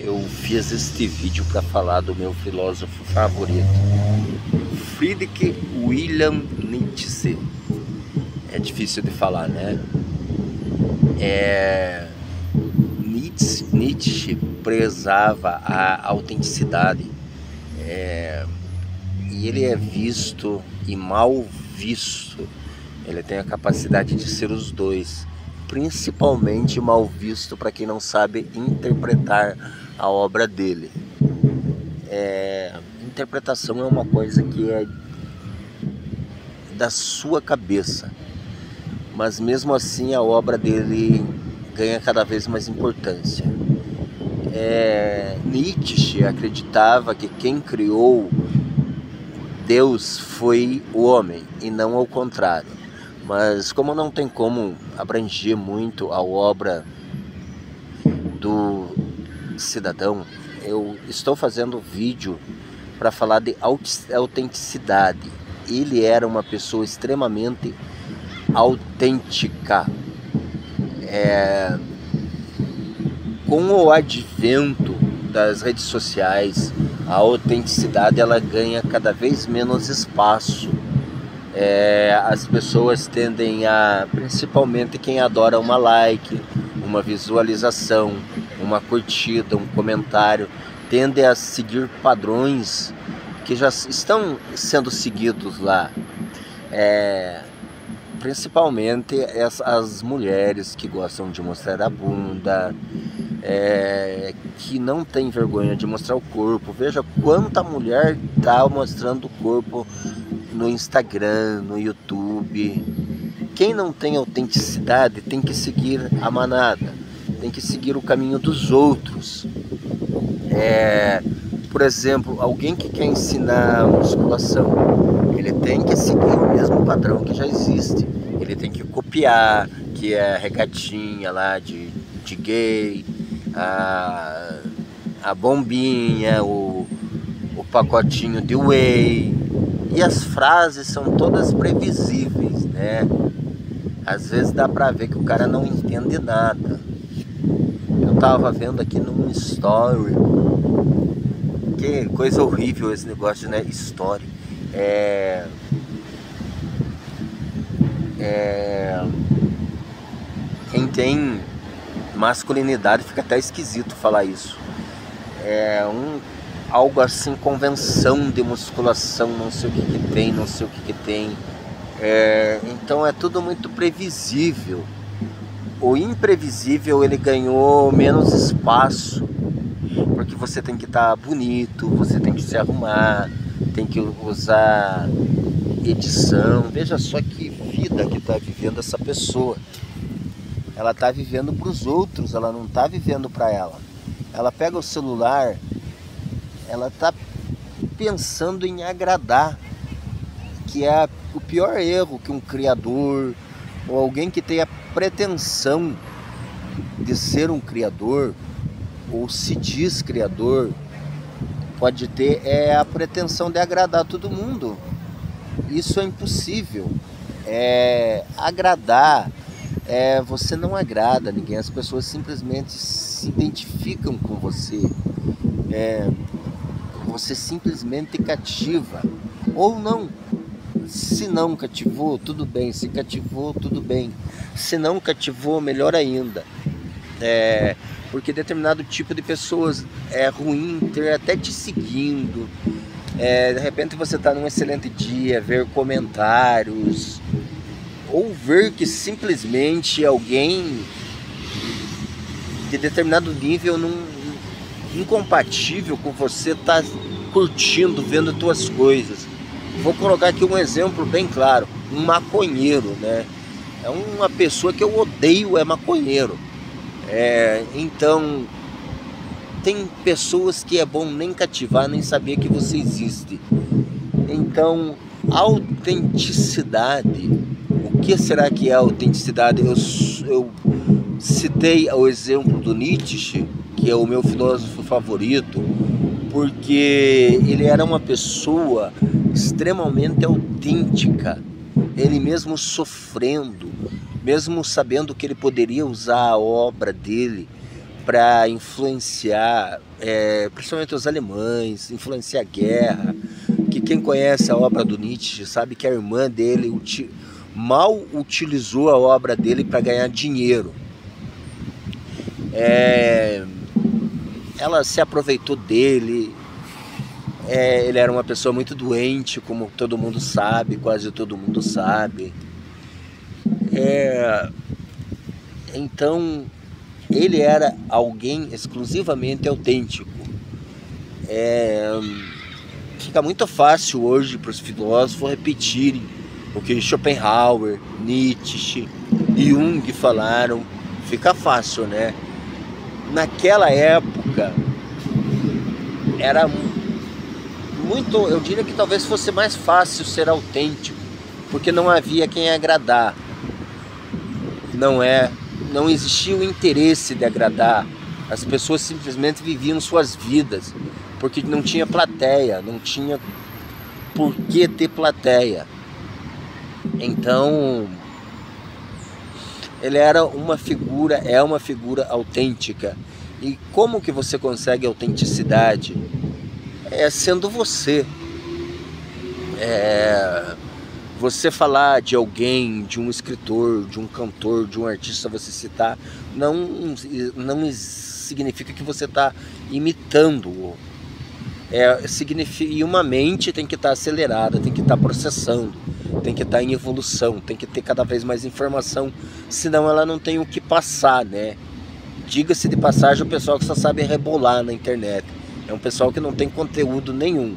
eu fiz este vídeo para falar do meu filósofo favorito, Friedrich Wilhelm Nietzsche. É difícil de falar, né? Nietzsche prezava a autenticidade, e ele é visto e mal visto. Ele tem a capacidade de ser os dois, principalmente mal visto para quem não sabe interpretar a obra dele. Interpretação é uma coisa que é da sua cabeça, mas mesmo assim a obra dele ganha cada vez mais importância. Nietzsche acreditava que quem criou Deus foi o homem e não ao contrário. Mas como não tem como abranger muito a obra do cidadão, eu estou fazendo vídeo para falar de autenticidade. Ele era uma pessoa extremamente autêntica. Com o advento das redes sociais, a autenticidade ela ganha cada vez menos espaço. As pessoas tendem a, principalmente quem adora uma like, uma visualização, uma curtida, um comentário, tende a seguir padrões que já estão sendo seguidos lá. Principalmente as mulheres que gostam de mostrar a bunda, que não tem vergonha de mostrar o corpo. Veja quanta mulher está mostrando o corpo no Instagram, no YouTube. Quem não tem autenticidade tem que seguir a manada, tem que seguir o caminho dos outros. Por exemplo, alguém que quer ensinar musculação, ele tem que seguir o mesmo padrão que já existe. Ele tem que copiar, que é a regatinha lá de gay, a bombinha, o pacotinho de whey. E as frases são todas previsíveis, né? Às vezes dá pra ver que o cara não entende nada. Eu tava vendo aqui num story. Que coisa horrível esse negócio, né? Story. Quem tem masculinidade fica até esquisito falar isso. Algo assim, convenção de musculação, não sei o que tem, não sei o que tem. Então é tudo muito previsível. O imprevisível ele ganhou menos espaço, porque você tem que estar bonito, você tem que se arrumar, tem que usar edição. Veja só que vida que está vivendo essa pessoa. Ela está vivendo para os outros, ela não está vivendo para ela. Ela pega o celular, ela está pensando em agradar, que é o pior erro que um criador ou alguém que tem a pretensão de ser um criador ou se diz criador pode ter, a pretensão de agradar todo mundo. Isso é impossível. Agradar, você não agrada ninguém, as pessoas simplesmente se identificam com você. Você simplesmente cativa ou não. Se não cativou, tudo bem. Se cativou, tudo bem. Se não cativou, melhor ainda. Porque determinado tipo de pessoas é ruim ter até te seguindo. De repente você está num excelente dia, ver comentários, ou ver que simplesmente alguém de determinado nível incompatível com você está curtindo, vendo tuas coisas. Vou colocar aqui um exemplo bem claro: um maconheiro, né? É uma pessoa que eu odeio, é maconheiro. Então tem pessoas que é bom nem cativar, nem saber que você existe. Então, autenticidade. O que será que é autenticidade? Eu citei o exemplo do Nietzsche, que é o meu filósofo favorito, porque ele era uma pessoa extremamente autêntica. Ele mesmo sofrendo, mesmo sabendo que ele poderia usar a obra dele para influenciar, principalmente os alemães, influenciar a guerra. Que quem conhece a obra do Nietzsche sabe que a irmã dele mal utilizou a obra dele para ganhar dinheiro. Ela se aproveitou dele. Ele era uma pessoa muito doente, como todo mundo sabe, quase todo mundo sabe. Então, ele era alguém exclusivamente autêntico. Fica muito fácil hoje para os filósofos repetirem o que Schopenhauer, Nietzsche e Jung falaram. Fica fácil, né? Naquela época era muito, eu diria que talvez fosse mais fácil ser autêntico, porque não havia quem agradar. Não existia o interesse de agradar. As pessoas simplesmente viviam suas vidas, porque não tinha plateia, não tinha por que ter plateia. Então, ele era uma figura, é uma figura autêntica. E como que você consegue autenticidade? Sendo você. Você falar de alguém, de um escritor, de um cantor, de um artista, você citar, não significa que você está imitando-o. E uma mente tem que estar acelerada, tem que estar processando, tem que estar em evolução, tem que ter cada vez mais informação, senão ela não tem o que passar, né? Diga-se de passagem, o pessoal que só sabe rebolar na internet. É um pessoal que não tem conteúdo nenhum.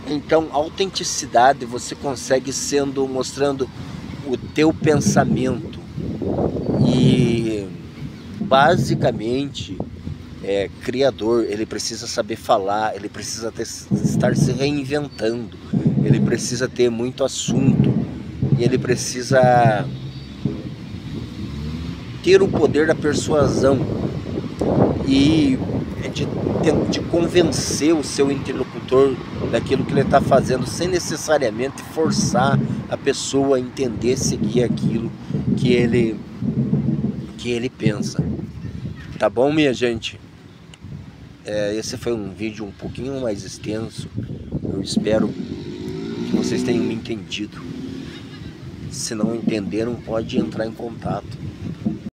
Então, a autenticidade você consegue mostrando o teu pensamento. E basicamente, criador, ele precisa saber falar, ele precisa estar se reinventando, ele precisa ter muito assunto, e ele precisa ter o poder da persuasão e de convencer o seu interlocutor daquilo que ele está fazendo, sem necessariamente forçar a pessoa a entender, seguir aquilo que ele pensa. Tá bom, minha gente? Esse foi um vídeo um pouquinho mais extenso. Eu espero que vocês tenham me entendido. Se não entenderam, pode entrar em contato.